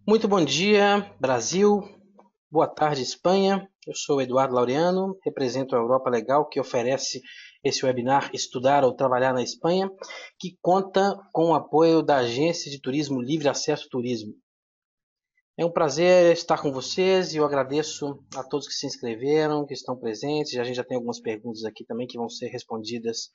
Muito bom dia, Brasil. Boa tarde, Espanha. Eu sou Eduardo Laureano, represento a Europa Legal, que oferece esse webinar Estudar ou Trabalhar na Espanha, que conta com o apoio da Agência de Turismo Livre Acesso Turismo. É um prazer estar com vocês e eu agradeço a todos que se inscreveram, que estão presentes. A gente já tem algumas perguntas aqui também que vão ser respondidas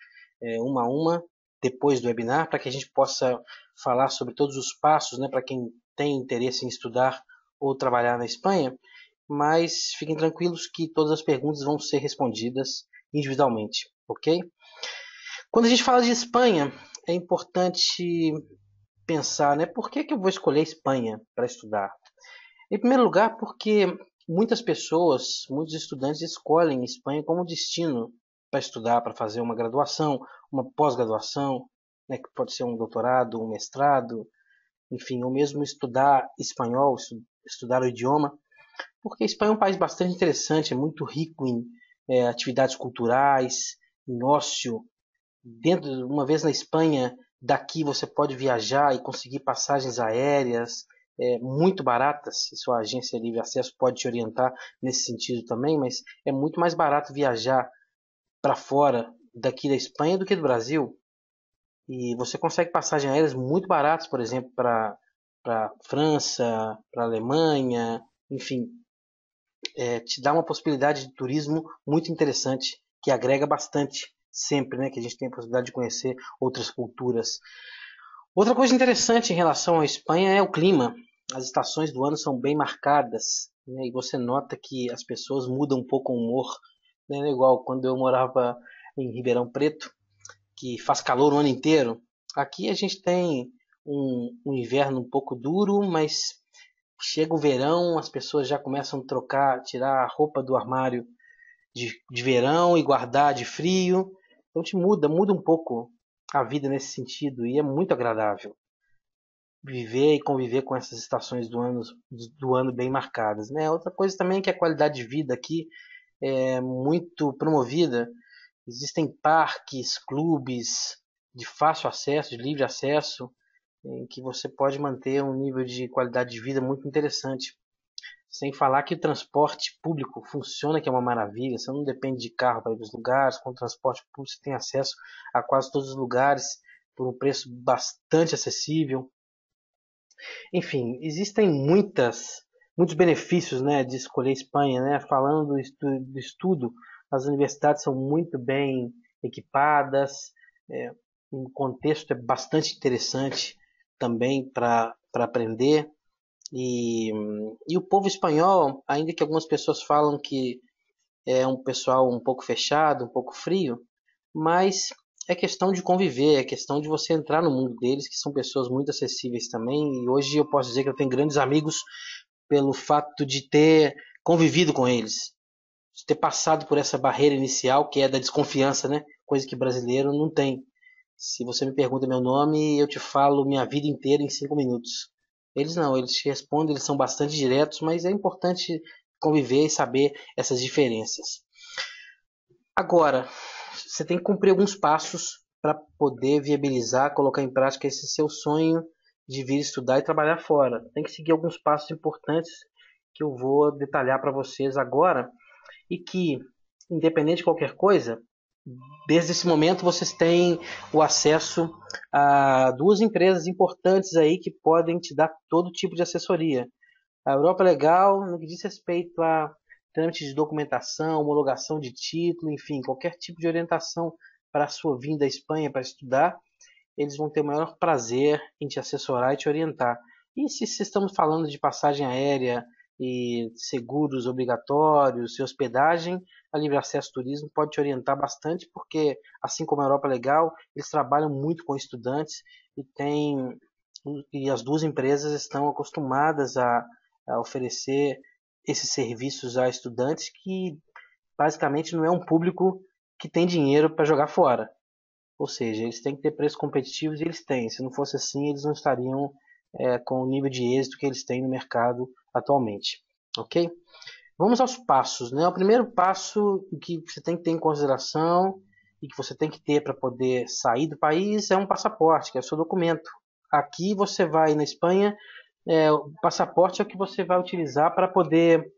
uma a uma depois do webinar, para que a gente possa falar sobre todos os passos, né, para quem tem interesse em estudar ou trabalhar na Espanha. Mas fiquem tranquilos que todas as perguntas vão ser respondidas individualmente, ok? Quando a gente fala de Espanha, é importante pensar, né, por que eu vou escolher a Espanha para estudar? Em primeiro lugar, porque muitas pessoas, muitos estudantes escolhem Espanha como destino para estudar, para fazer uma graduação, uma pós-graduação, né, que pode ser um doutorado, um mestrado, enfim, ou mesmo estudar espanhol, estudar o idioma, porque a Espanha é um país bastante interessante, é muito rico em atividades culturais, em ócio. Uma vez na Espanha, daqui você pode viajar e conseguir passagens aéreas muito baratas. E sua agência Livre Acesso pode te orientar nesse sentido também, mas é muito mais barato viajar para fora daqui da Espanha do que do Brasil. E você consegue passagens aéreas muito baratas, por exemplo, para França, para Alemanha, enfim, te dá uma possibilidade de turismo muito interessante, que agrega bastante sempre, né, que a gente tem a possibilidade de conhecer outras culturas. Outra coisa interessante em relação à Espanha é o clima. As estações do ano são bem marcadas, né, e você nota que as pessoas mudam um pouco o humor, né, igual quando eu morava em Ribeirão Preto, que faz calor o ano inteiro. Aqui a gente tem um inverno um pouco duro, mas chega o verão, as pessoas já começam a trocar, tirar a roupa do armário de verão e guardar de frio. Então te muda um pouco a vida nesse sentido e é muito agradável viver e conviver com essas estações do ano bem marcadas, né? Outra coisa também é que a qualidade de vida aqui é muito promovida. Existem parques, clubes de fácil acesso, de livre acesso, em que você pode manter um nível de qualidade de vida muito interessante. Sem falar que o transporte público funciona, que é uma maravilha. Você não depende de carro para ir para os lugares. Com o transporte público você tem acesso a quase todos os lugares por um preço bastante acessível. Enfim, existem muitos benefícios, né, de escolher Espanha, né? Falando do estudo, as universidades são muito bem equipadas, é, o contexto é bastante interessante também para aprender. E o povo espanhol, ainda que algumas pessoas falam que é um pessoal um pouco fechado, um pouco frio, mas é questão de conviver, é questão de você entrar no mundo deles, que são pessoas muito acessíveis também. E hoje eu posso dizer que eu tenho grandes amigos pelo fato de ter convivido com eles, de ter passado por essa barreira inicial que é da desconfiança, né? Coisa que brasileiro não tem. Se você me pergunta meu nome, eu te falo minha vida inteira em 5 minutos. Eles não, eles te respondem, eles são bastante diretos, mas é importante conviver e saber essas diferenças. Agora, você tem que cumprir alguns passos para poder viabilizar, colocar em prática esse seu sonho de vir estudar e trabalhar fora. Tem que seguir alguns passos importantes que eu vou detalhar para vocês agora e que, independente de qualquer coisa, desde esse momento vocês têm o acesso a duas empresas importantes aí que podem te dar todo tipo de assessoria. A Europa Legal, no que diz respeito a trâmite de documentação, homologação de título, enfim, qualquer tipo de orientação para a sua vinda à Espanha para estudar, eles vão ter o maior prazer em te assessorar e te orientar. E se estamos falando de passagem aérea e seguros obrigatórios e hospedagem, a Livre Acesso Turismo pode te orientar bastante, porque, assim como a Europa Legal, eles trabalham muito com estudantes e e as duas empresas estão acostumadas a oferecer esses serviços a estudantes que basicamente não é um público que tem dinheiro para jogar fora. Ou seja, eles têm que ter preços competitivos e eles têm. Se não fosse assim, eles não estariam com o nível de êxito que eles têm no mercado atualmente. Ok? Vamos aos passos. Né? O primeiro passo que você tem que ter em consideração e que você tem que ter para poder sair do país é um passaporte, que é o seu documento. Aqui você vai na Espanha O passaporte é o que você vai utilizar para poder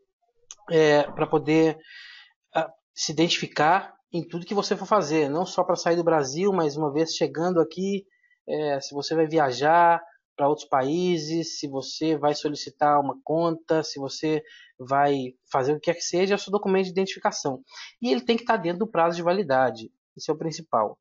se identificar em tudo que você for fazer, não só para sair do Brasil, mas uma vez chegando aqui, se você vai viajar para outros países, se você vai solicitar uma conta, se você vai fazer o que quer que seja, é o seu documento de identificação. E ele tem que estar dentro do prazo de validade. Isso é o principal.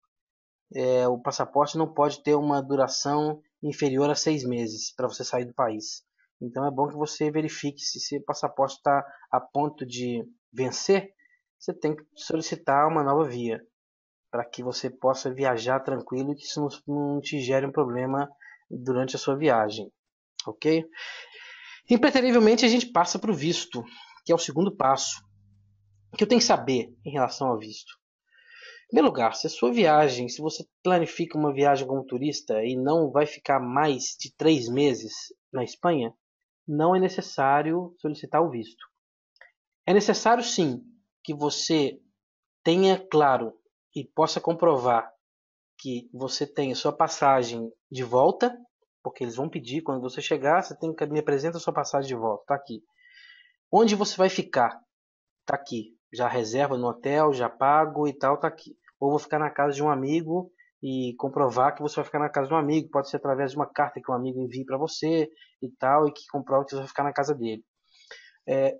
O passaporte não pode ter uma duração inferior a 6 meses para você sair do país. Então é bom que você verifique se o passaporte está a ponto de vencer. Você tem que solicitar uma nova via para que você possa viajar tranquilo e que isso não te gere um problema durante a sua viagem, ok? Impreterivelmente a gente passa para o visto, que é o segundo passo. O que eu tenho que saber em relação ao visto? Em primeiro lugar, se a sua viagem, se você planifica uma viagem como turista e não vai ficar mais de 3 meses na Espanha, não é necessário solicitar o visto. É necessário sim que você tenha claro e possa comprovar que você tem a sua passagem de volta, porque eles vão pedir quando você chegar, você tem que me apresentar a sua passagem de volta, tá aqui. Onde você vai ficar? Tá aqui. Já reserva no hotel, já pago e tal, tá aqui. Ou vou ficar na casa de um amigo e comprovar que você vai ficar na casa de um amigo. Pode ser através de uma carta que um amigo envie para você e tal, e que comprova que você vai ficar na casa dele.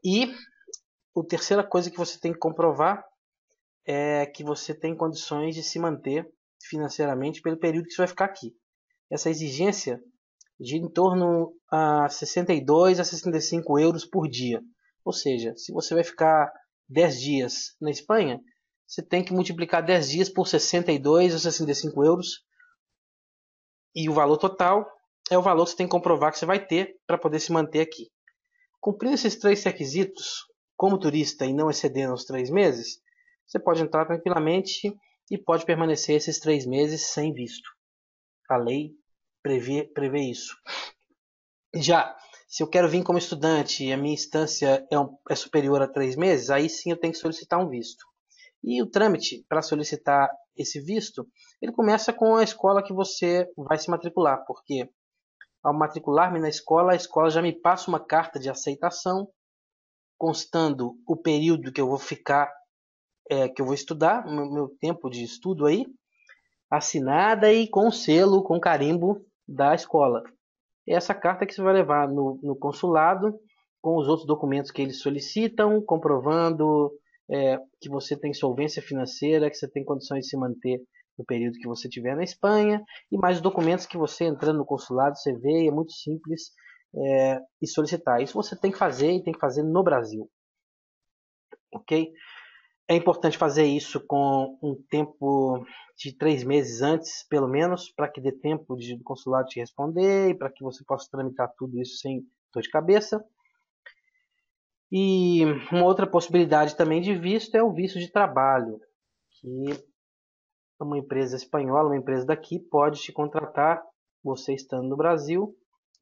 E a terceira coisa que você tem que comprovar é que você tem condições de se manter financeiramente pelo período que você vai ficar aqui. Essa exigência gira em torno a 62 a 65 euros por dia. Ou seja, se você vai ficar 10 dias na Espanha, você tem que multiplicar 10 dias por 62 a 65 euros e o valor total é o valor que você tem que comprovar que você vai ter para poder se manter aqui. Cumprindo esses três requisitos, como turista e não excedendo os 3 meses, você pode entrar tranquilamente e pode permanecer esses 3 meses sem visto. A lei prevê isso. Já, se eu quero vir como estudante e a minha instância é superior a 3 meses, aí sim eu tenho que solicitar um visto. E o trâmite para solicitar esse visto, ele começa com a escola que você vai se matricular, porque ao matricular-me na escola, a escola já me passa uma carta de aceitação, constando o período que eu vou ficar, que eu vou estudar, meu tempo de estudo aí, assinada e com selo, com carimbo da escola. Essa carta que você vai levar no consulado com os outros documentos que eles solicitam, comprovando que você tem solvência financeira, que você tem condições de se manter no período que você estiver na Espanha, e mais documentos que você entrando no consulado você vê, é muito simples, e solicitar. Isso você tem que fazer e tem que fazer no Brasil, ok? É importante fazer isso com um tempo de 3 meses antes, pelo menos, para que dê tempo do consulado te responder e para que você possa tramitar tudo isso sem dor de cabeça. E uma outra possibilidade também de visto é o visto de trabalho, que uma empresa espanhola, uma empresa daqui, pode te contratar, você estando no Brasil,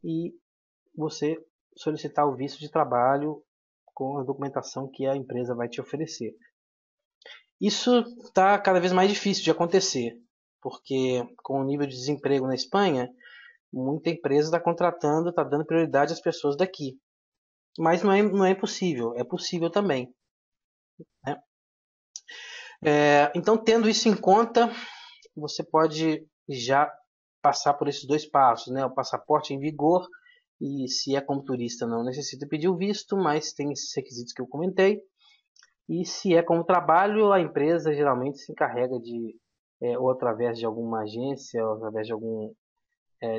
e você solicitar o visto de trabalho com a documentação que a empresa vai te oferecer. Isso está cada vez mais difícil de acontecer, porque com o nível de desemprego na Espanha, muita empresa está contratando, está dando prioridade às pessoas daqui. Mas não é impossível, é possível também. Né? Então, tendo isso em conta, você pode já passar por esses dois passos, né? O passaporte em vigor, e se é como turista não necessita pedir o visto, mas tem esses requisitos que eu comentei. E se é como trabalho, a empresa geralmente se encarrega de, ou através de alguma agência, ou através de algum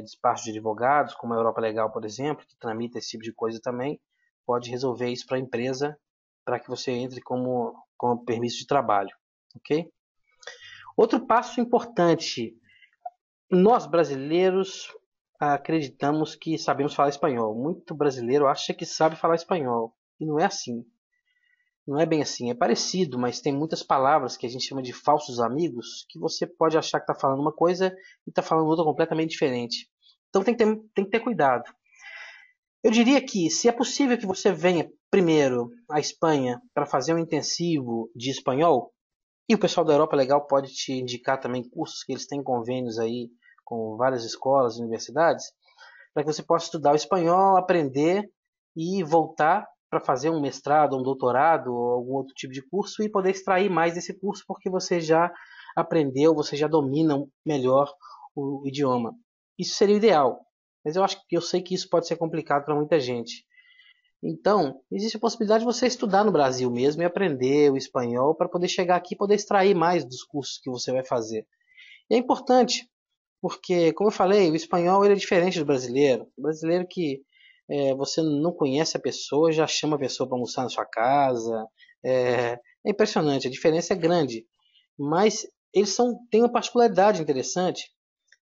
despacho de advogados, como a Europa Legal, por exemplo, que tramita esse tipo de coisa também, pode resolver isso para a empresa, para que você entre como permisso de trabalho, ok? Outro passo importante, nós brasileiros acreditamos que sabemos falar espanhol. Muito brasileiro acha que sabe falar espanhol, e não é assim. Não é bem assim, é parecido, mas tem muitas palavras que a gente chama de falsos amigos, que você pode achar que está falando uma coisa e está falando outra completamente diferente. Então tem que ter cuidado. Eu diria que, se é possível que você venha primeiro à Espanha para fazer um intensivo de espanhol, e o pessoal da Europa Legal pode te indicar também cursos que eles têm convênios aí com várias escolas e universidades, para que você possa estudar o espanhol, aprender e voltar para fazer um mestrado, um doutorado ou algum outro tipo de curso e poder extrair mais desse curso porque você já aprendeu, você já domina melhor o idioma. Isso seria o ideal, mas eu sei que isso pode ser complicado para muita gente. Então, existe a possibilidade de você estudar no Brasil mesmo e aprender o espanhol para poder chegar aqui e poder extrair mais dos cursos que você vai fazer. E é importante, porque, como eu falei, o espanhol ele é diferente do brasileiro. O brasileiro que você não conhece a pessoa, já chama a pessoa para almoçar na sua casa. É impressionante, a diferença é grande. Mas têm uma particularidade interessante,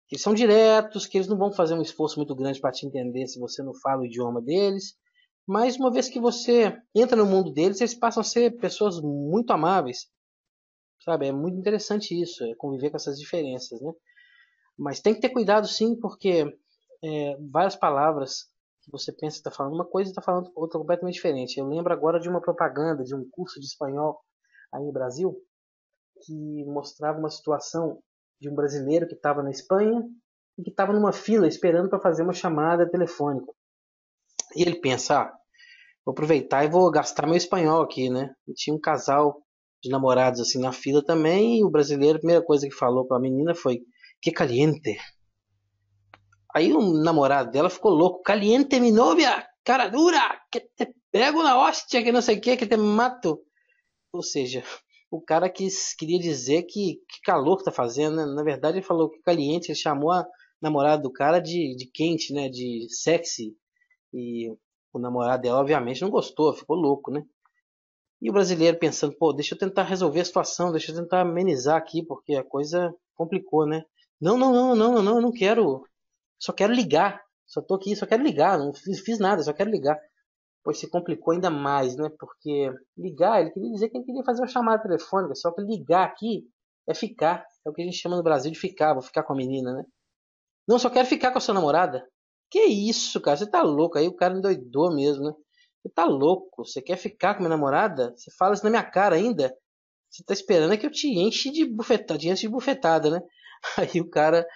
que eles são diretos, que eles não vão fazer um esforço muito grande para te entender se você não fala o idioma deles. Mas uma vez que você entra no mundo deles, eles passam a ser pessoas muito amáveis, sabe? É muito interessante isso, conviver com essas diferenças, né? Mas tem que ter cuidado sim, porque várias palavras que você pensa que está falando uma coisa e está falando outra completamente diferente. Eu lembro agora de uma propaganda de um curso de espanhol aí no Brasil que mostrava uma situação de um brasileiro que estava na Espanha e que estava numa fila esperando para fazer uma chamada telefônica. E ele pensa, vou aproveitar e vou gastar meu espanhol aqui, né? E tinha um casal de namorados assim na fila também e o brasileiro, a primeira coisa que falou para a menina foi que caliente. Aí o namorado dela ficou louco. Caliente, mi novia, cara dura, que te pego na hostia, que não sei o que te mato. Ou seja, o cara queria dizer que calor que tá fazendo, né? Na verdade, ele falou que caliente, ele chamou a namorada do cara de quente, né? De sexy. E o namorado dela, obviamente, não gostou, ficou louco, né? E o brasileiro pensando, pô, deixa eu tentar resolver a situação, deixa eu tentar amenizar aqui, porque a coisa complicou, né? Não, não, não, não, não, eu não quero. Só quero ligar. Só tô aqui, só quero ligar. Não fiz nada, só quero ligar. Pois se complicou ainda mais, né? Porque ligar, ele queria dizer que ele queria fazer uma chamada telefônica. Só que ligar aqui é ficar. É o que a gente chama no Brasil de ficar. Vou ficar com a menina, né? Não, só quero ficar com a sua namorada. Que isso, cara? Você tá louco. Aí o cara endoidou mesmo, né? Você tá louco? Você quer ficar com minha namorada? Você fala isso na minha cara ainda? Você tá esperando é que eu te enche de bufetada, né? Aí o cara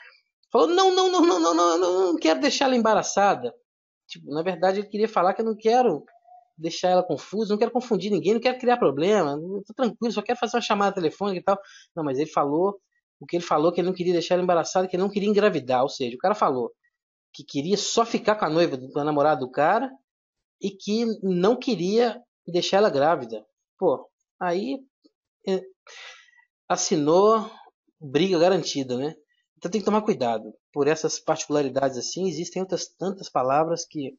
falou: não, não, não, não, não, não, não, não quero deixar ela embaraçada. Tipo, na verdade, ele queria falar que eu não quero deixar ela confusa, não quero confundir ninguém, não quero criar problema, tô tranquilo, só quero fazer uma chamada telefônica e tal. Não, mas ele falou o que ele falou, que ele não queria deixar ela embaraçada, que ele não queria engravidar. Ou seja, o cara falou que queria só ficar com a noiva, com a namorada do cara, e que não queria deixar ela grávida. Pô, aí é, assinou briga garantida, né? Então tem que tomar cuidado. Por essas particularidades assim, existem outras tantas palavras que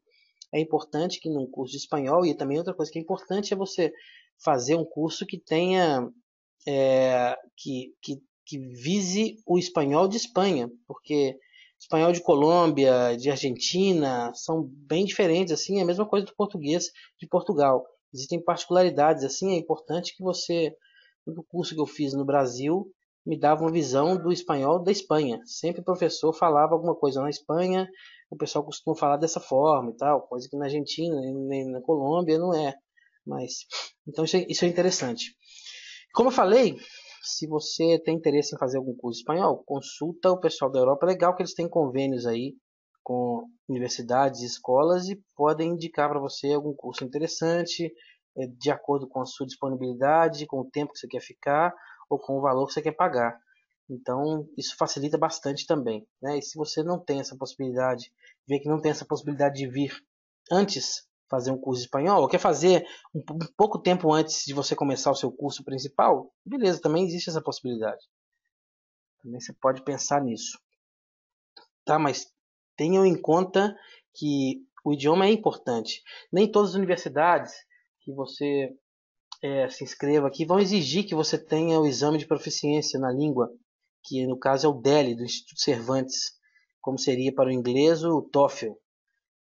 é importante que num curso de espanhol, e também outra coisa que é importante é você fazer um curso que tenha que vise o espanhol de Espanha, porque espanhol de Colômbia, de Argentina, são bem diferentes, assim, é a mesma coisa do português de Portugal. Existem particularidades, assim, é importante que você, no curso que eu fiz no Brasil, me dava uma visão do espanhol da Espanha. Sempre o professor falava alguma coisa na Espanha, o pessoal costuma falar dessa forma e tal, coisa que na Argentina, nem na Colômbia não é. Mas, então isso é interessante. Como eu falei, se você tem interesse em fazer algum curso de espanhol, consulta o pessoal da Europa. É legal que eles têm convênios aí com universidades e escolas e podem indicar para você algum curso interessante, de acordo com a sua disponibilidade, com o tempo que você quer ficar ou com o valor que você quer pagar. Então, isso facilita bastante também, né? E se você não tem essa possibilidade, vê que não tem essa possibilidade de vir antes fazer um curso de espanhol, ou quer fazer um pouco tempo antes de você começar o seu curso principal, beleza, também existe essa possibilidade. Também você pode pensar nisso. Tá, mas tenham em conta que o idioma é importante. Nem todas as universidades que você se inscreva aqui vão exigir que você tenha o exame de proficiência na língua, que no caso é o DELE, do Instituto Cervantes, como seria para o inglês o TOEFL.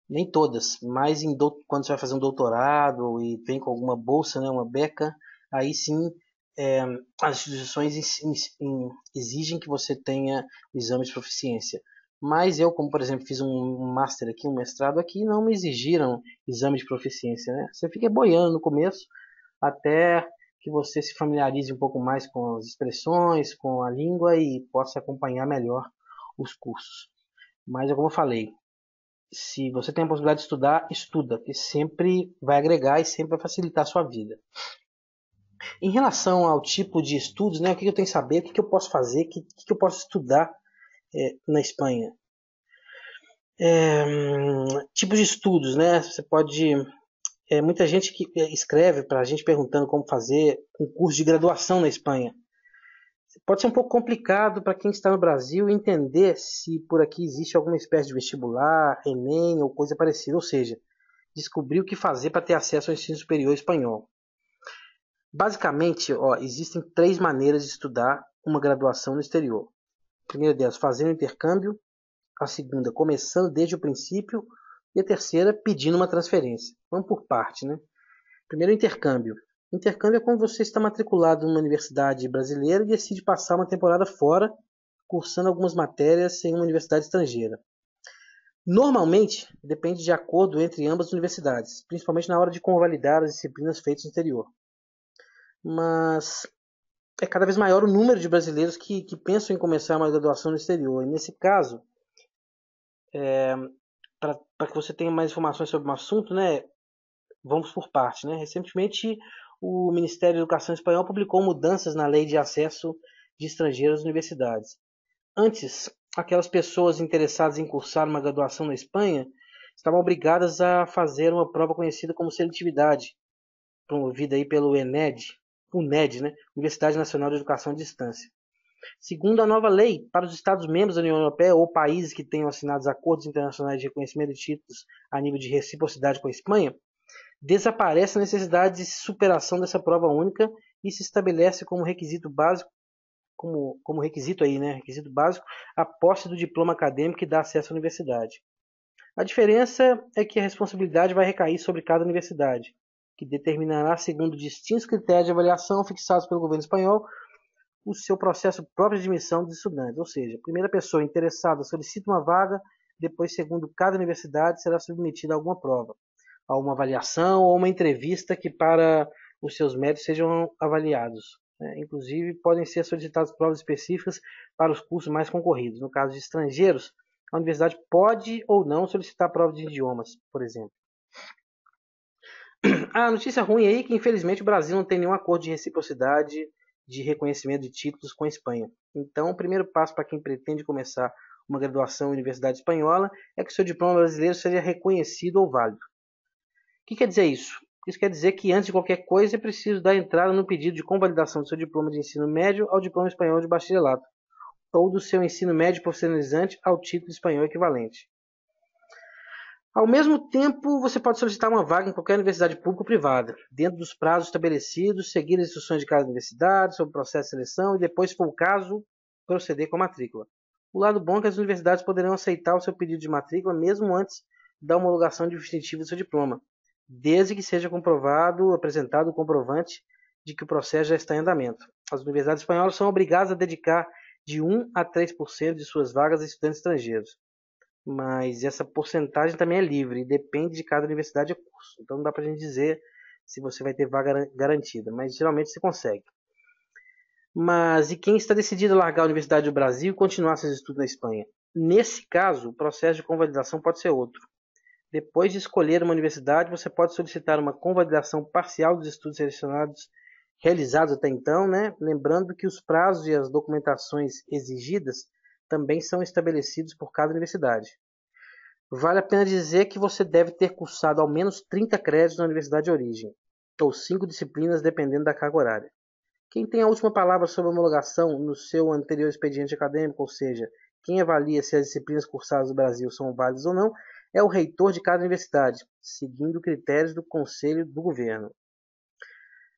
Nem todas, mas quando você vai fazer um doutorado e vem com alguma bolsa, né, uma beca, aí sim é, as instituições exigem que você tenha o exame de proficiência. Mas eu, como por exemplo, fiz um master aqui, um mestrado aqui, não me exigiram exame de proficiência, né? Você fica boiando no começo até que você se familiarize um pouco mais com as expressões, com a língua e possa acompanhar melhor os cursos. Mas, como eu falei, Se você tem a possibilidade de estudar, estuda, que sempre vai agregar e sempre vai facilitar a sua vida. Em relação ao tipo de estudos, né, o que eu tenho que saber, o que eu posso fazer, o que eu posso estudar na Espanha. Tipos de estudos, né? Você pode. Muita gente que escreve para a gente perguntando como fazer um curso de graduação na Espanha. Pode ser um pouco complicado para quem está no Brasil entender se por aqui existe alguma espécie de vestibular, Enem ou coisa parecida, ou seja, descobrir o que fazer para ter acesso ao ensino superior espanhol. Basicamente, existem 3 maneiras de estudar uma graduação no exterior. A primeira delas, fazendo intercâmbio. A segunda, começando desde o princípio. E a terceira, pedindo uma transferência. Vamos por parte, né? Primeiro, intercâmbio. Intercâmbio é quando você está matriculado numa universidade brasileira e decide passar uma temporada fora, cursando algumas matérias em uma universidade estrangeira. Normalmente, depende de acordo entre ambas as universidades, principalmente na hora de convalidar as disciplinas feitas no exterior. Mas é cada vez maior o número de brasileiros que pensam em começar uma graduação no exterior. E nesse caso, para que você tenha mais informações sobre o assunto, né, vamos por parte. Né? Recentemente, o Ministério da Educação espanhol publicou mudanças na lei de acesso de estrangeiros às universidades. Antes, aquelas pessoas interessadas em cursar uma graduação na Espanha estavam obrigadas a fazer uma prova conhecida como seletividade, promovida aí pelo UNED, né? Universidade Nacional de Educação à Distância. Segundo a nova lei, para os Estados-membros da União Europeia ou países que tenham assinado acordos internacionais de reconhecimento de títulos a nível de reciprocidade com a Espanha, desaparece a necessidade de superação dessa prova única e se estabelece como requisito básico, requisito básico, a posse do diploma acadêmico que dá acesso à universidade. A diferença é que a responsabilidade vai recair sobre cada universidade, que determinará, segundo distintos critérios de avaliação fixados pelo governo espanhol, o seu processo próprio de admissão dos estudantes. Ou seja, a primeira pessoa interessada solicita uma vaga, depois, segundo cada universidade, será submetida a alguma prova, a uma avaliação ou uma entrevista que para os seus méritos sejam avaliados. Inclusive, podem ser solicitadas provas específicas para os cursos mais concorridos. No caso de estrangeiros, a universidade pode ou não solicitar prova de idiomas, por exemplo. A notícia ruim aí é que, infelizmente, o Brasil não tem nenhum acordo de reciprocidade de reconhecimento de títulos com a Espanha. Então, o primeiro passo para quem pretende começar uma graduação em universidade espanhola é que o seu diploma brasileiro seja reconhecido ou válido. O que quer dizer isso? Isso quer dizer que, antes de qualquer coisa, é preciso dar entrada no pedido de convalidação do seu diploma de ensino médio ao diploma espanhol de bacharelato, ou do seu ensino médio profissionalizante ao título espanhol equivalente. Ao mesmo tempo, você pode solicitar uma vaga em qualquer universidade pública ou privada, dentro dos prazos estabelecidos, seguir as instruções de cada universidade sobre o processo de seleção e depois, se for o caso, proceder com a matrícula. O lado bom é que as universidades poderão aceitar o seu pedido de matrícula mesmo antes da homologação definitiva do seu diploma, desde que seja apresentado o comprovante de que o processo já está em andamento. As universidades espanholas são obrigadas a dedicar de 1 a 3% de suas vagas a estudantes estrangeiros. Mas essa porcentagem também é livre e depende de cada universidade e curso. Então não dá para a gente dizer se você vai ter vaga garantida, mas geralmente você consegue. Mas e quem está decidido a largar a Universidade do Brasil e continuar seus estudos na Espanha? Nesse caso, o processo de convalidação pode ser outro. Depois de escolher uma universidade, você pode solicitar uma convalidação parcial dos estudos realizados até então, né? Lembrando que os prazos e as documentações exigidas também são estabelecidos por cada universidade. Vale a pena dizer que você deve ter cursado ao menos 30 créditos na universidade de origem, ou 5 disciplinas dependendo da carga horária. Quem tem a última palavra sobre a homologação no seu anterior expediente acadêmico, ou seja, quem avalia se as disciplinas cursadas no Brasil são válidas ou não, é o reitor de cada universidade, seguindo critérios do Conselho do Governo.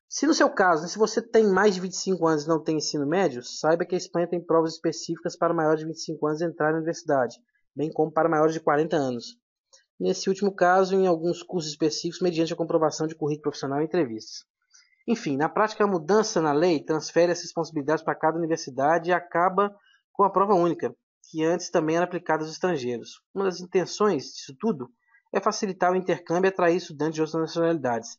Se no seu caso, se você tem mais de 25 anos e não tem ensino médio, saiba que a Espanha tem provas específicas para maiores de 25 anos entrar na universidade, bem como para maiores de 40 anos. Nesse último caso, em alguns cursos específicos, mediante a comprovação de currículo profissional e entrevistas. Enfim, na prática, a mudança na lei transfere as responsabilidades para cada universidade e acaba com a prova única, que antes também era aplicada aos estrangeiros. Uma das intenções disso tudo é facilitar o intercâmbio e atrair estudantes de outras nacionalidades,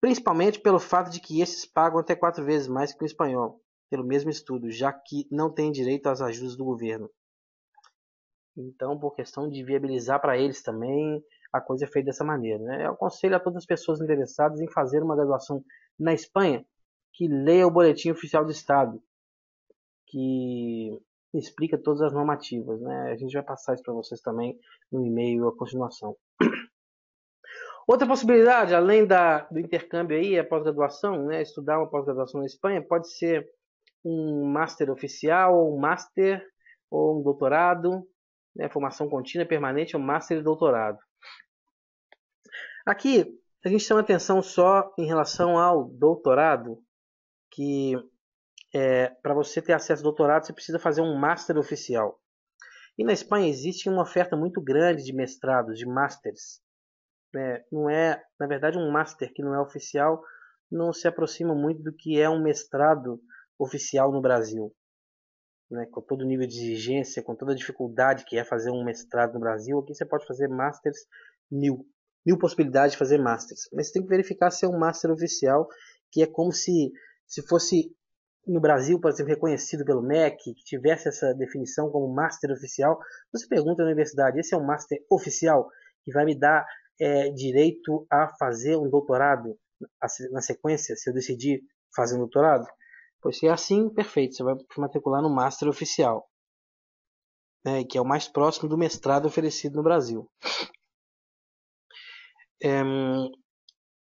principalmente pelo fato de que esses pagam até 4 vezes mais que o espanhol, pelo mesmo estudo, já que não têm direito às ajudas do governo. Então, por questão de viabilizar para eles também, a coisa é feita dessa maneira, né? Eu aconselho a todas as pessoas interessadas em fazer uma graduação na Espanha que leia o Boletim Oficial do Estado, que explica todas as normativas, né? A gente vai passar isso para vocês também no e-mail a continuação. Outra possibilidade, além do intercâmbio aí, a pós-graduação, né? Estudar uma pós-graduação na Espanha, pode ser um master oficial, ou um master, ou um doutorado, né? Formação contínua permanente, ou master e doutorado. Aqui, a gente chama atenção só em relação ao doutorado, que para você ter acesso ao doutorado, você precisa fazer um master oficial. E na Espanha existe uma oferta muito grande de mestrados, de masters. Né? Não é, na verdade, um master que não é oficial, não se aproxima muito do que é um mestrado oficial no Brasil. Né? Com todo o nível de exigência, com toda a dificuldade que é fazer um mestrado no Brasil, aqui você pode fazer masters mil possibilidades de fazer masters. Mas você tem que verificar se é um master oficial, que é como se fosse no Brasil, por exemplo, reconhecido pelo MEC, que tivesse essa definição como master oficial. Você pergunta na universidade, esse é um master oficial que vai me dar direito a fazer um doutorado na sequência, se eu decidir fazer um doutorado? Pois se é assim, perfeito, você vai se matricular no master oficial, né, que é o mais próximo do mestrado oferecido no Brasil.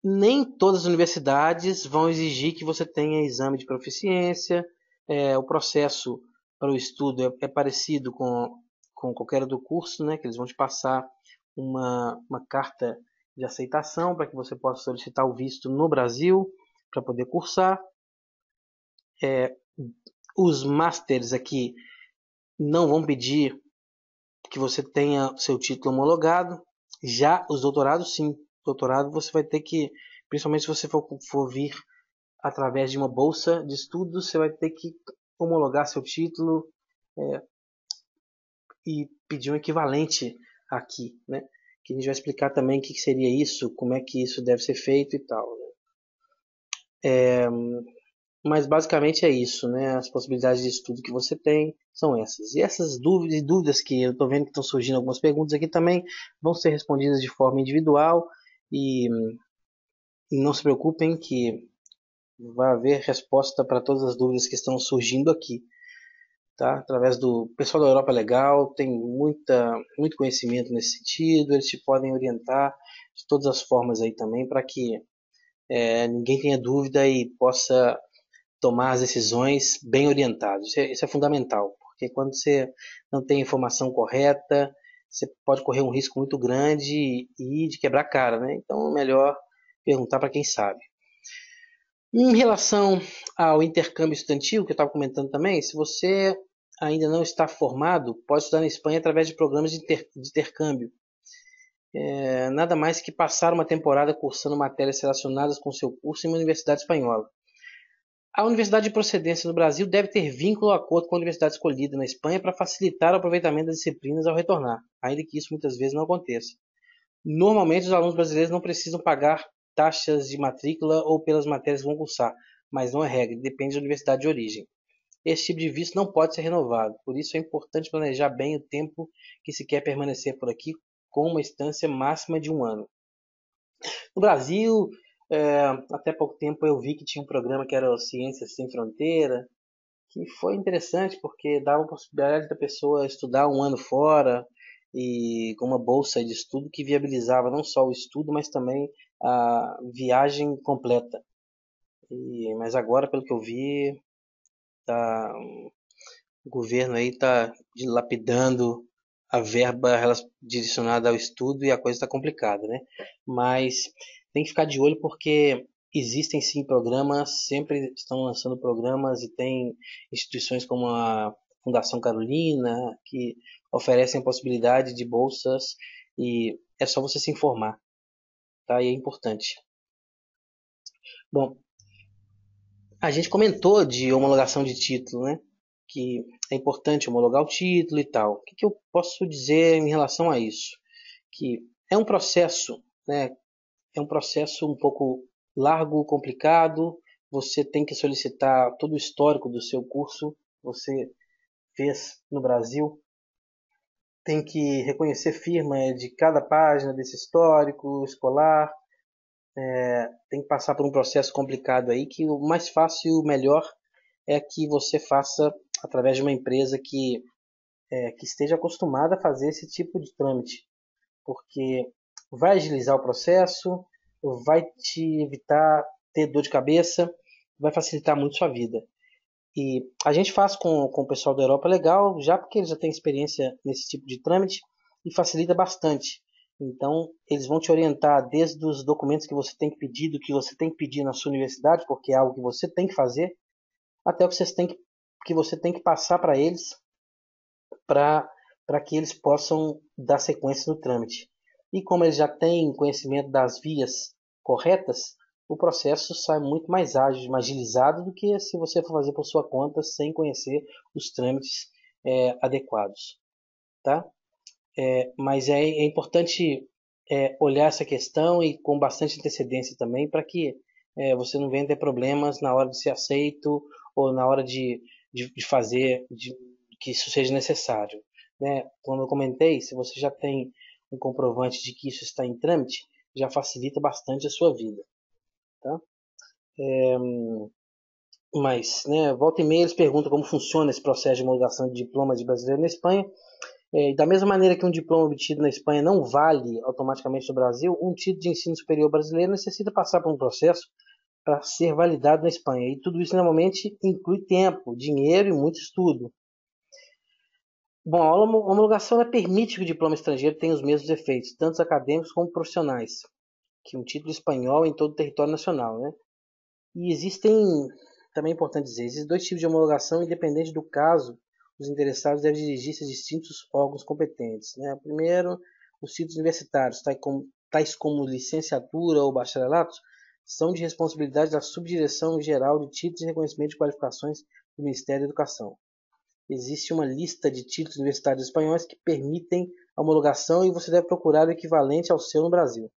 Nem todas as universidades vão exigir que você tenha exame de proficiência. O processo para o estudo é parecido com qualquer outro curso, né? Que eles vão te passar uma carta de aceitação para que você possa solicitar o visto no Brasil para poder cursar. Os masters aqui não vão pedir que você tenha seu título homologado. Já os doutorados, sim. Doutorado você vai ter que, principalmente se você for vir através de uma bolsa de estudos, você vai ter que homologar seu título e pedir um equivalente aqui, né? Que a gente vai explicar também o que seria isso, como é que isso deve ser feito e tal. Né? Mas basicamente é isso, né? As possibilidades de estudo que você tem são essas. E essas dúvidas que eu estou vendo que estão surgindo algumas perguntas aqui também vão ser respondidas de forma individual e não se preocupem que vai haver resposta para todas as dúvidas que estão surgindo aqui. Tá? Através do pessoal da Europa Legal, tem muito conhecimento nesse sentido, eles te podem orientar de todas as formas aí também para que ninguém tenha dúvida e possa tomar as decisões bem orientado. Isso é fundamental, porque quando você não tem a informação correta, você pode correr um risco muito grande e de quebrar a cara, né? Então é melhor perguntar para quem sabe. Em relação ao intercâmbio estudantil, que eu estava comentando também, se você ainda não está formado, pode estudar na Espanha através de programas de intercâmbio. Nada mais que passar uma temporada cursando matérias relacionadas com seu curso em uma universidade espanhola. A universidade de procedência no Brasil deve ter vínculo ou acordo com a universidade escolhida na Espanha para facilitar o aproveitamento das disciplinas ao retornar, ainda que isso muitas vezes não aconteça. Normalmente, os alunos brasileiros não precisam pagar taxas de matrícula ou pelas matérias que vão cursar, mas não é regra, depende da universidade de origem. Esse tipo de visto não pode ser renovado, por isso é importante planejar bem o tempo que se quer permanecer por aqui, com uma estância máxima de 1 ano. No Brasil, até pouco tempo eu vi que tinha um programa que era o Ciências Sem Fronteira, que foi interessante porque dava a possibilidade da pessoa estudar 1 ano fora e com uma bolsa de estudo que viabilizava não só o estudo, mas também a viagem completa. Mas agora, pelo que eu vi, o governo aí está dilapidando a verba direcionada ao estudo e a coisa está complicada, né? Mas tem que ficar de olho porque existem sim programas, sempre estão lançando programas e tem instituições como a Fundação Carolina que oferecem a possibilidade de bolsas e é só você se informar, tá? E é importante. Bom, a gente comentou de homologação de título, né? Que é importante homologar o título e tal. O que eu posso dizer em relação a isso? Que é um processo, né? É um processo um pouco largo, complicado. Você tem que solicitar todo o histórico do seu curso. Você fez no Brasil. tem que reconhecer firma de cada página desse histórico escolar, tem que passar por um processo complicado aí, que o mais fácil e o melhor é que você faça através de uma empresa que esteja acostumada a fazer esse tipo de trâmite, porque vai agilizar o processo, vai te evitar ter dor de cabeça, vai facilitar muito sua vida. E a gente faz com o pessoal da Europa legal, já porque eles já têm experiência nesse tipo de trâmite e facilita bastante. Então, eles vão te orientar desde os documentos que você tem que pedir, do que você tem que pedir na sua universidade, porque é algo que você tem que fazer, até o que você tem que passar para eles para que eles possam dar sequência no trâmite. E como eles já têm conhecimento das vias corretas, o processo sai muito mais ágil, mais agilizado do que se você for fazer por sua conta sem conhecer os trâmites adequados, tá? Mas é importante olhar essa questão e com bastante antecedência também para que você não venha ter problemas na hora de ser aceito ou na hora de fazer que isso seja necessário, né? Como eu comentei, se você já tem um comprovante de que isso está em trâmite, já facilita bastante a sua vida, tá? Mas, né, volta e meia eles perguntam como funciona esse processo de homologação de diploma de brasileiro na Espanha. Da mesma maneira que um diploma obtido na Espanha não vale automaticamente no Brasil, um título de ensino superior brasileiro necessita passar por um processo para ser validado na Espanha. E tudo isso normalmente inclui tempo, dinheiro e muito estudo. Bom, a homologação permite que o diploma estrangeiro tenha os mesmos efeitos, tanto acadêmicos como profissionais, que um título espanhol em todo o território nacional, né? E existem, também é importante dizer, existem dois tipos de homologação, independente do caso, os interessados devem dirigir-se a distintos órgãos competentes, né? Primeiro, os títulos universitários, tais como licenciatura ou bacharelato, são de responsabilidade da Subdireção Geral de Títulos e Reconhecimento de Qualificações do Ministério da Educação. Existe uma lista de títulos universitários espanhóis que permitem a homologação e você deve procurar o equivalente ao seu no Brasil.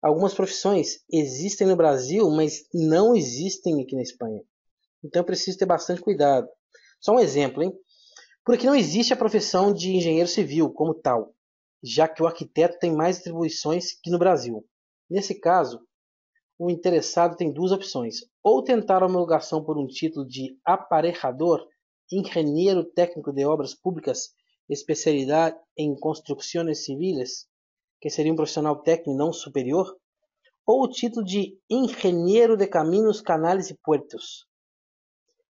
Algumas profissões existem no Brasil, mas não existem aqui na Espanha. Então é preciso ter bastante cuidado. Só um exemplo, hein? Por aqui não existe a profissão de engenheiro civil como tal, já que o arquiteto tem mais atribuições que no Brasil. Nesse caso, o interessado tem duas opções: ou tentar a homologação por um título de aparejador, engenheiro técnico de obras públicas, especialidade em construções civis, que seria um profissional técnico e não superior, ou o título de engenheiro de caminhos, canais e puertos.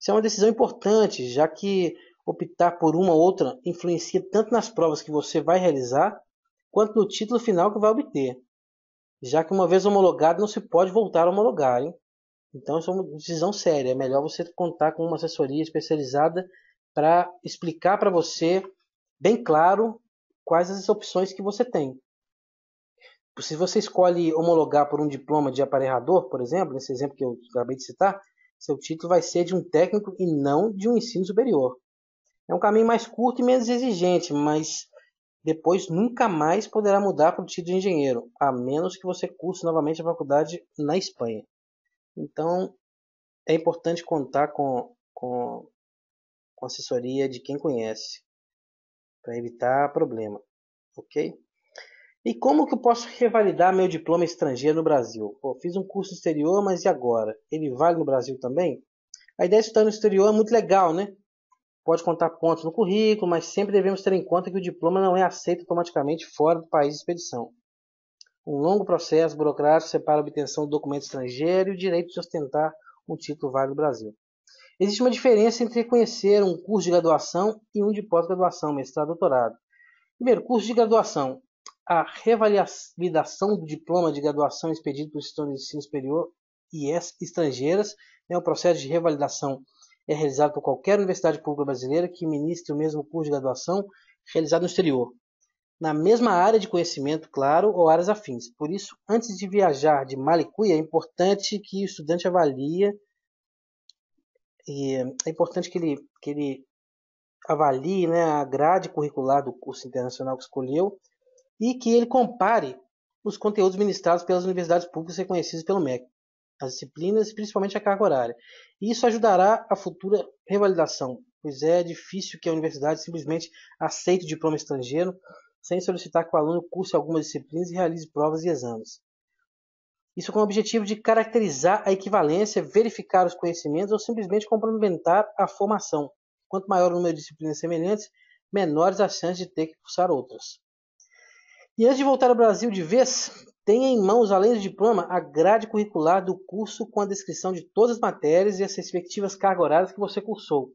Isso é uma decisão importante, já que optar por uma ou outra influencia tanto nas provas que você vai realizar, quanto no título final que vai obter. Já que uma vez homologado não se pode voltar a homologar, hein? Então isso é uma decisão séria. É melhor você contar com uma assessoria especializada para explicar para você bem claro quais as opções que você tem. Se você escolhe homologar por um diploma de aparelhador, por exemplo, nesse exemplo que eu acabei de citar, seu título vai ser de um técnico e não de um ensino superior. É um caminho mais curto e menos exigente, mas depois nunca mais poderá mudar para o título de engenheiro, a menos que você curse novamente a faculdade na Espanha. Então, é importante contar com assessoria de quem conhece, para evitar problema, ok? E como que eu posso revalidar meu diploma estrangeiro no Brasil? Pô, fiz um curso exterior, mas e agora? Ele vale no Brasil também? A ideia de estudar no exterior é muito legal, né? Pode contar pontos no currículo, mas sempre devemos ter em conta que o diploma não é aceito automaticamente fora do país de expedição. Um longo processo burocrático separa a obtenção do documento estrangeiro e o direito de ostentar um título válido no Brasil. Existe uma diferença entre reconhecer um curso de graduação e um de pós-graduação, mestrado, doutorado. Primeiro, curso de graduação. A revalidação do diploma de graduação expedido por instituições de ensino superior e estrangeiras, o processo de revalidação é realizado por qualquer universidade pública brasileira que ministre o mesmo curso de graduação realizado no exterior, na mesma área de conhecimento, claro, ou áreas afins. Por isso, antes de viajar de mala-e-cuia, é importante que o estudante avalie, né, a grade curricular do curso internacional que escolheu e que ele compare os conteúdos ministrados pelas universidades públicas reconhecidas pelo MEC, as disciplinas e principalmente a carga horária. Isso ajudará a futura revalidação pois é difícil que a universidade simplesmente aceite o diploma estrangeiro sem solicitar que o aluno curse algumas disciplinas e realize provas e exames. Isso com o objetivo de caracterizar a equivalência, verificar os conhecimentos ou simplesmente complementar a formação. Quanto maior o número de disciplinas semelhantes, menores as chances de ter que cursar outras. E antes de voltar ao Brasil de vez, tenha em mãos, além do diploma, a grade curricular do curso com a descrição de todas as matérias e as respectivas cargas horárias que você cursou.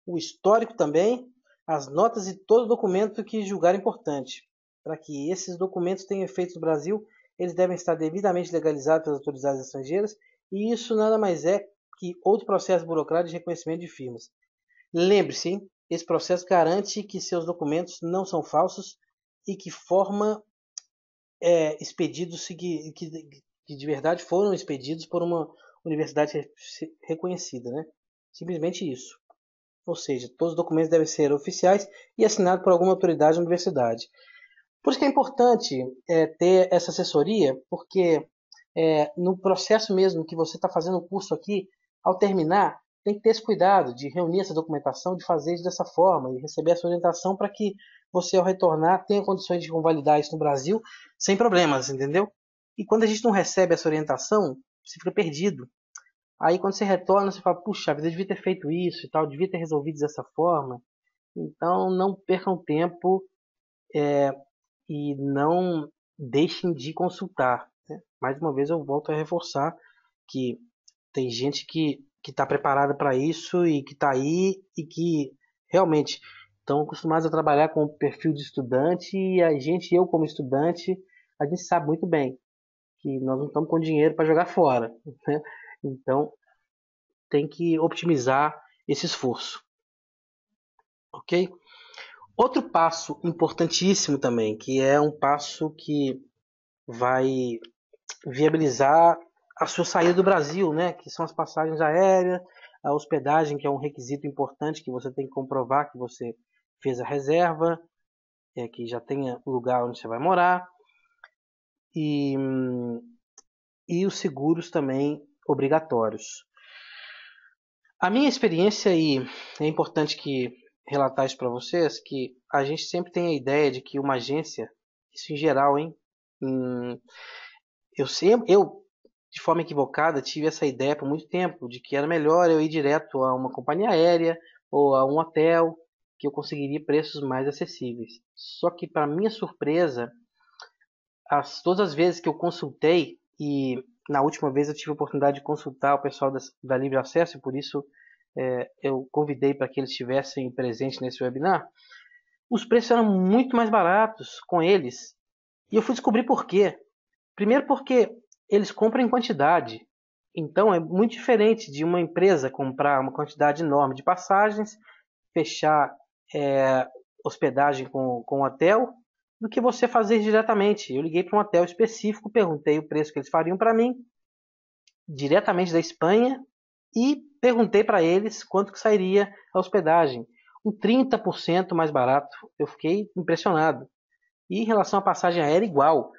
O histórico também, as notas e todo documento que julgar importante. Para que esses documentos tenham efeito no Brasil, eles devem estar devidamente legalizados pelas autoridades estrangeiras, e isso nada mais é que outro processo burocrático de reconhecimento de firmas. Lembre-se, esse processo garante que seus documentos não são falsos e que forma expedidos que de verdade foram expedidos por uma universidade reconhecida, né? Simplesmente isso. Ou seja, todos os documentos devem ser oficiais e assinados por alguma autoridade da universidade. Por isso que é importante ter essa assessoria, porque no processo mesmo que você está fazendo o curso aqui, ao terminar, tem que ter esse cuidado de reunir essa documentação, de fazer isso dessa forma e receber essa orientação para que você, ao retornar, tenha condições de convalidar isso no Brasil sem problemas, entendeu? E quando a gente não recebe essa orientação, você fica perdido. Aí quando você retorna, você fala, puxa, a vida devia ter feito isso e tal, devia ter resolvido dessa forma. Então não percam tempo e não deixem de consultar, né? Mais uma vez eu volto a reforçar que tem gente que está preparada para isso e que está aí e que realmente estão acostumados a trabalhar com o perfil de estudante, e a gente, eu como estudante, a gente sabe muito bem que nós não estamos com dinheiro para jogar fora, né? Então tem que optimizar esse esforço, ok? Outro passo importantíssimo também, que é um passo que vai viabilizar a sua saída do Brasil, né? Que são as passagens aéreas, a hospedagem, que é um requisito importante que você tem que comprovar que você fez a reserva, que já tenha o lugar onde você vai morar, e, e os seguros também obrigatórios. A minha experiência, e é importante que relatar isso para vocês, que a gente sempre tem a ideia de que uma agência, isso em geral, hein? Eu de forma equivocada, tive essa ideia por muito tempo de que era melhor eu ir direto a uma companhia aérea ou a um hotel, que eu conseguiria preços mais acessíveis. Só que, para minha surpresa, todas as vezes que eu consultei, e na última vez eu tive a oportunidade de consultar o pessoal da Livre Acesso, e por isso eu convidei para que eles estivessem presentes nesse webinar, os preços eram muito mais baratos com eles. E eu fui descobrir por quê. Primeiro porque eles compram em quantidade. Então é muito diferente de uma empresa comprar uma quantidade enorme de passagens, fechar hospedagem com um hotel, do que você fazer diretamente. Eu liguei para um hotel específico, perguntei o preço que eles fariam para mim, diretamente da Espanha, e perguntei para eles quanto que sairia a hospedagem. Um 30% mais barato. Eu fiquei impressionado. E em relação à passagem aérea, igual.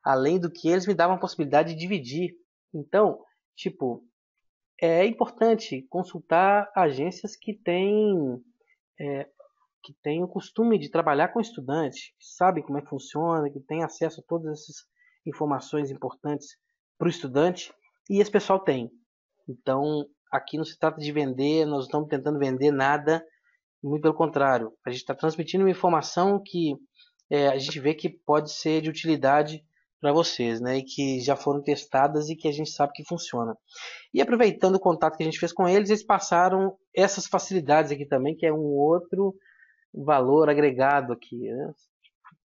Além do que eles me davam a possibilidade de dividir. Então, tipo, é importante consultar agências que têm o costume de trabalhar com estudante, que sabem como é que funciona, que têm acesso a todas essas informações importantes para o estudante, e esse pessoal tem. Então, aqui não se trata de vender, nós não estamos tentando vender nada, muito pelo contrário. A gente está transmitindo uma informação que a gente vê que pode ser de utilidade para vocês, né? E que já foram testadas e que a gente sabe que funciona. E aproveitando o contato que a gente fez com eles, eles passaram essas facilidades aqui também, que é um outro valor agregado aqui, né?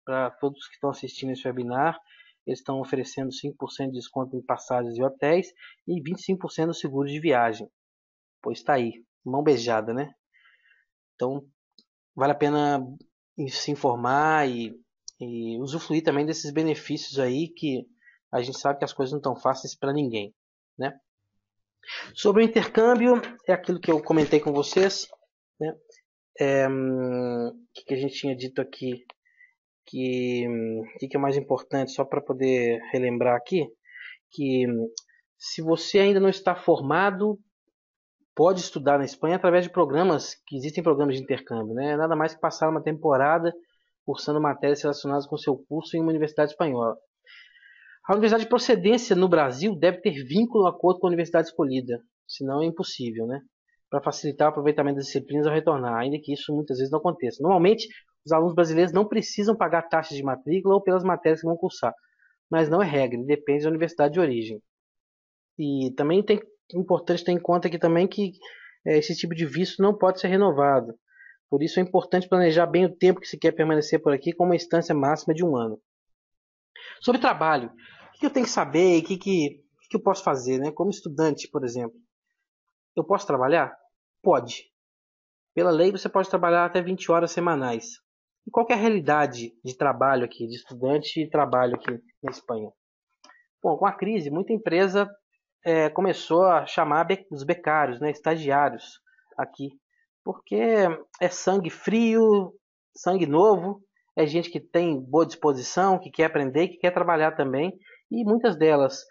Para todos que estão assistindo esse webinar, eles estão oferecendo 5% de desconto em passagens e hotéis e 25% no seguro de viagem. Pois está aí, mão beijada, né? Então, vale a pena se informar e usufruir também desses benefícios aí, que a gente sabe que as coisas não estão fáceis para ninguém, né? Sobre o intercâmbio, é aquilo que eu comentei com vocês, né? Que a gente tinha dito aqui, que é mais importante, só para poder relembrar aqui, que se você ainda não está formado, pode estudar na Espanha através de programas, que existem programas de intercâmbio, né? Nada mais que passar uma temporada cursando matérias relacionadas com seu curso em uma universidade espanhola. A universidade de procedência no Brasil deve ter vínculo ou acordo com a universidade escolhida, senão é impossível, né? Para facilitar o aproveitamento das disciplinas ao retornar, ainda que isso muitas vezes não aconteça. Normalmente, os alunos brasileiros não precisam pagar taxas de matrícula ou pelas matérias que vão cursar, mas não é regra, depende da universidade de origem. E também é importante ter em conta aqui também que esse tipo de visto não pode ser renovado. Por isso é importante planejar bem o tempo que se quer permanecer por aqui com uma instância máxima de um ano. Sobre trabalho, o que eu tenho que saber e o que eu posso fazer, né? Como estudante, por exemplo, eu posso trabalhar? Pode. Pela lei, você pode trabalhar até 20 horas semanais. E qual que é a realidade de trabalho aqui, de estudante e trabalho aqui na Espanha? Bom, com a crise, muita empresa começou a chamar os becários, né, estagiários aqui, porque é sangue frio, sangue novo, é gente que tem boa disposição, que quer aprender, que quer trabalhar também, e muitas delas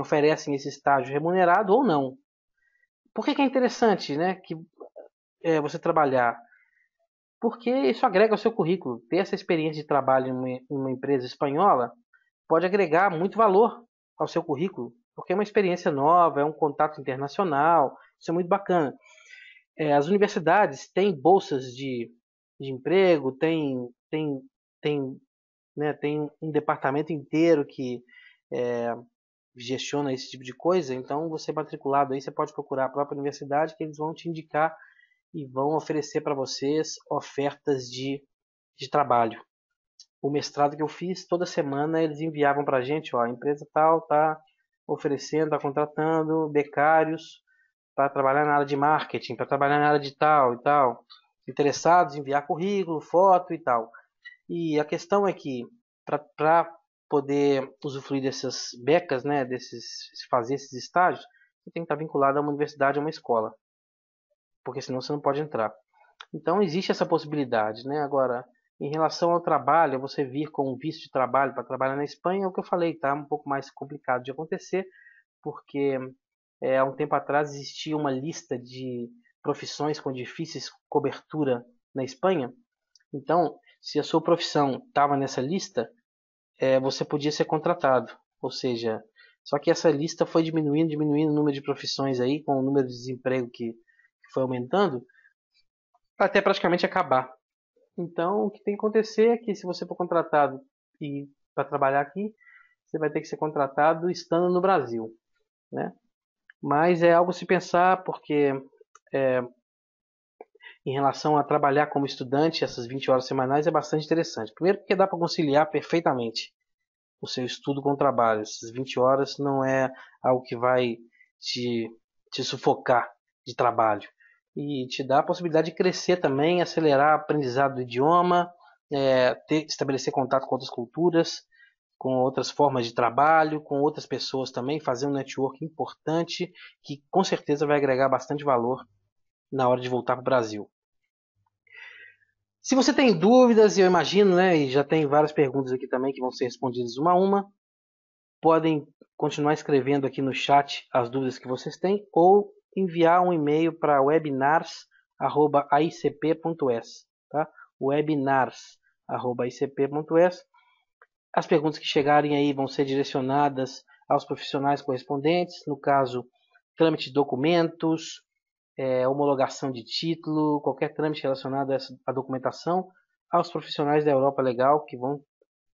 oferecem esse estágio remunerado ou não. Por que é interessante, né, que você trabalhar? Porque isso agrega ao seu currículo. Ter essa experiência de trabalho em uma empresa espanhola pode agregar muito valor ao seu currículo, porque é uma experiência nova, é um contato internacional, isso é muito bacana. As universidades têm bolsas de emprego, tem, tem um departamento inteiro que é, gestiona esse tipo de coisa, então você matriculado aí, você pode procurar a própria universidade que eles vão te indicar e vão oferecer para vocês ofertas de trabalho. O mestrado que eu fiz, toda semana eles enviavam para a gente, ó, a empresa tal está oferecendo, está contratando becários para trabalhar na área de marketing, para trabalhar na área de tal e tal. Interessados em enviar currículo, foto e tal. E a questão é que para poder usufruir dessas becas, né, fazer esses estágios, você tem que estar vinculado a uma universidade, a uma escola, porque senão você não pode entrar. Então existe essa possibilidade, né? Agora, em relação ao trabalho, você vir com um visto de trabalho para trabalhar na Espanha, é o que eu falei, tá? Um pouco mais complicado de acontecer, porque há um tempo atrás existia uma lista de profissões com difíceis cobertura na Espanha. Então, se a sua profissão estava nessa lista, você podia ser contratado. Ou seja, só que essa lista foi diminuindo, diminuindo o número de profissões aí, com o número de desemprego que foi aumentando, até praticamente acabar. Então, o que tem que acontecer é que se você for contratado e para trabalhar aqui, você vai ter que ser contratado estando no Brasil, né? Mas é algo a se pensar, porque é, em relação a trabalhar como estudante, essas 20 horas semanais é bastante interessante. Primeiro porque dá para conciliar perfeitamente o seu estudo com o trabalho. Essas 20 horas não é algo que vai te, te sufocar de trabalho. E te dá a possibilidade de crescer também, acelerar o aprendizado do idioma, estabelecer contato com outras culturas, com outras formas de trabalho, com outras pessoas também, fazer um network importante que com certeza vai agregar bastante valor na hora de voltar para o Brasil. Se você tem dúvidas, eu imagino, né, e já tem várias perguntas aqui também que vão ser respondidas uma a uma, podem continuar escrevendo aqui no chat as dúvidas que vocês têm ou enviar um e-mail para webinars@icp.es, tá? webinars@icp.es. As perguntas que chegarem aí vão ser direcionadas aos profissionais correspondentes, no caso, trâmite de documentos, homologação de título, qualquer trâmite relacionado a essa a documentação, aos profissionais da Europa Legal que vão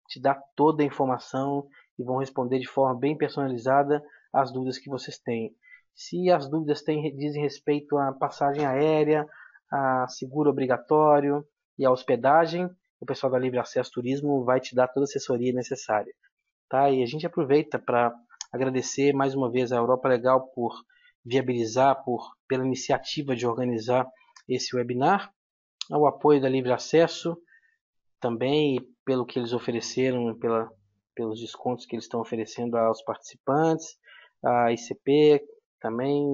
te dar toda a informação e vão responder de forma bem personalizada as dúvidas que vocês têm. Se as dúvidas dizem respeito à passagem aérea, a seguro obrigatório e à hospedagem, o pessoal da Livre Acesso Turismo vai te dar toda a assessoria necessária. Tá? E a gente aproveita para agradecer mais uma vez à Europa Legal por viabilizar, pela iniciativa de organizar esse webinar, ao apoio da Livre Acesso, também pelo que eles ofereceram, pelos descontos que eles estão oferecendo aos participantes, a ICP, também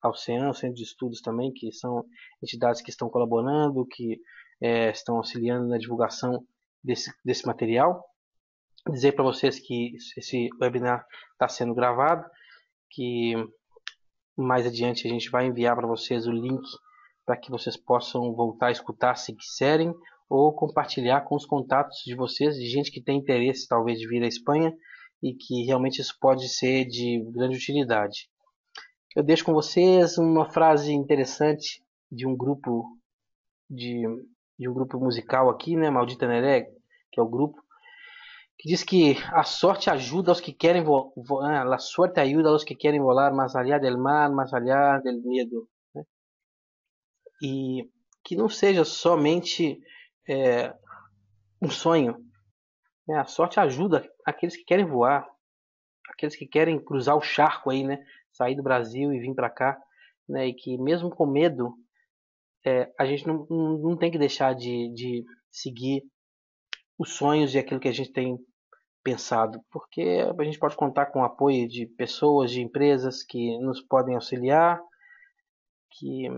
ao CEAN, o Centro de Estudos também, que são entidades que estão colaborando, que estão auxiliando na divulgação desse material. Dizer para vocês que esse webinar está sendo gravado, que mais adiante a gente vai enviar para vocês o link para que vocês possam voltar a escutar se quiserem, ou compartilhar com os contatos de vocês, de gente que tem interesse talvez de vir à Espanha e que realmente isso pode ser de grande utilidade. Eu deixo com vocês uma frase interessante de um grupo de um grupo musical aqui, né, Maldita Neré, que é o grupo, que diz que a sorte ajuda aos que querem la suerte ayuda a los que querem volar más allá del mar, más allá del medo, né? E que não seja somente um sonho, né? A sorte ajuda aqueles que querem voar, aqueles que querem cruzar o charco aí, né? Sair do Brasil e vir para cá, né? E que mesmo com medo, a gente não tem que deixar de seguir os sonhos e aquilo que a gente tem pensado, porque a gente pode contar com o apoio de pessoas, de empresas que nos podem auxiliar, que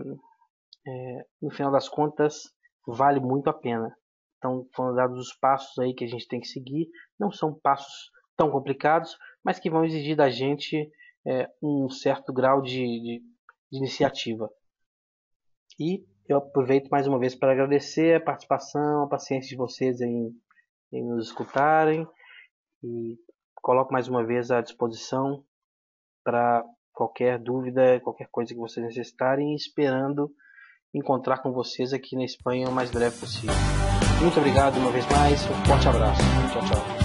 no final das contas vale muito a pena. Então foram dados os passos aí que a gente tem que seguir, não são passos tão complicados, mas que vão exigir da gente um certo grau de iniciativa. E eu aproveito mais uma vez para agradecer a participação, a paciência de vocês em nos escutarem, e coloco mais uma vez à disposição para qualquer dúvida, qualquer coisa que vocês necessitarem, esperando encontrar com vocês aqui na Espanha o mais breve possível. Muito obrigado uma vez mais, um forte abraço. Tchau, tchau.